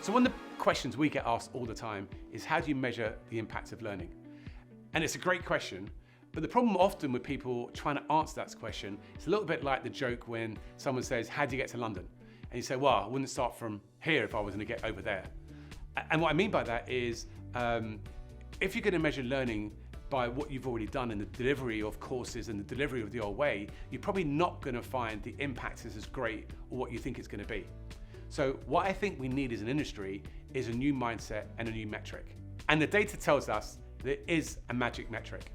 So one of the questions we get asked all the time is, how do you measure the impact of learning? And it's a great question, but the problem often with people trying to answer that question, it's a little bit like the joke when someone says, how do you get to London? And you say, well, I wouldn't start from here if I was going to get over there. And what I mean by that is, if you're going to measure learning by what you've already done in the delivery of courses and the delivery of the old way, you're probably not going to find the impact is as great or what you think it's going to be. So what I think we need as an industry is a new mindset and a new metric. And the data tells us there is a magic metric.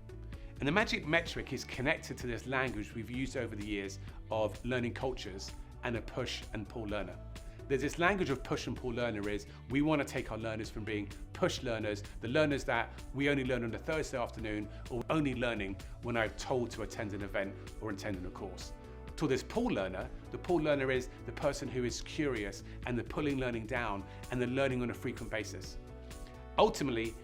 And the magic metric is connected to this language we've used over the years of learning cultures and a push and pull learner. There's this language of push and pull learner is, we want to take our learners from being push learners, the learners that we only learn on a Thursday afternoon, or only learning when I'm told to attend an event or attend a course, to this pull learner. The pull learner is the person who is curious and the pulling learning down and the learning on a frequent basis. Ultimately,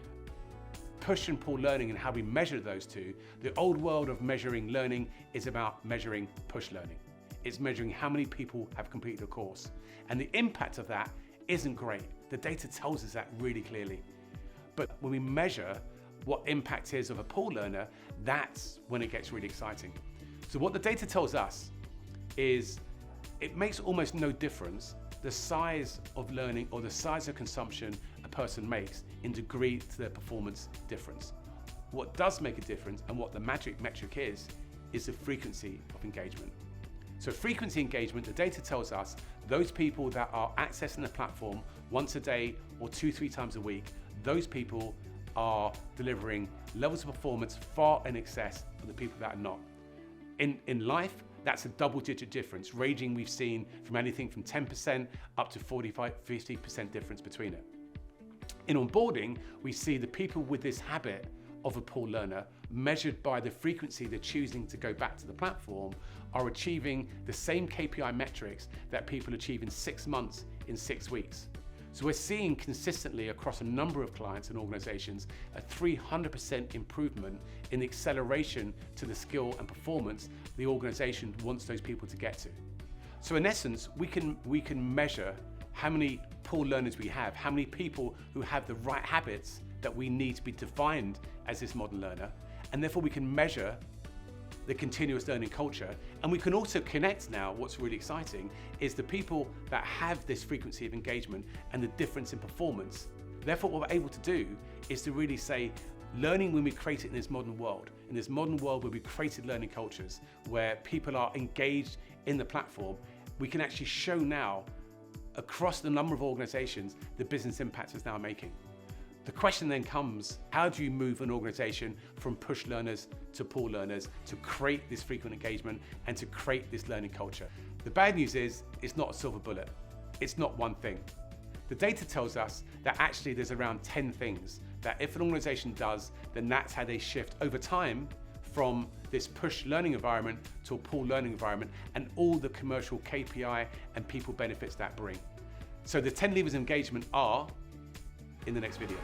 push and pull learning and how we measure those two, the old world of measuring learning is about measuring push learning. It's measuring how many people have completed a course. And the impact of that isn't great. The data tells us that really clearly. But when we measure what impact is of a pull learner, that's when it gets really exciting. So what the data tells us is it makes almost no difference the size of learning or the size of consumption a person makes in degree to their performance difference. What does make a difference and what the magic metric is the frequency of engagement. So frequency engagement, the data tells us those people that are accessing the platform once a day or 2-3 times a week, those people are delivering levels of performance far in excess of the people that are not. In life, that's a double-digit difference, ranging we've seen from anything from 10% up to 45-50% difference between it. In onboarding, we see the people with this habit of a pull learner, measured by the frequency they're choosing to go back to the platform, are achieving the same KPI metrics that people achieve in 6 months in 6 weeks. So we're seeing consistently across a number of clients and organizations a 300% improvement in the acceleration to the skill and performance the organization wants those people to get to. So in essence, we can measure how many pull learners we have, how many people who have the right habits that we need to be defined as this modern learner, and therefore we can measure the continuous learning culture. And we can also connect now, what's really exciting, is the people that have this frequency of engagement and the difference in performance. Therefore, what we're able to do is to really say, learning when we create it in this modern world where we created learning cultures, where people are engaged in the platform, we can actually show now across the number of organizations the business impact is now making. The question then comes, how do you move an organization from push learners to pull learners to create this frequent engagement and to create this learning culture? The bad news is, it's not a silver bullet. It's not one thing. The data tells us that actually there's around 10 things that if an organization does, then that's how they shift over time from this push learning environment to a pull learning environment and all the commercial KPI and people benefits that bring. So the 10 levers of engagement are in the next video.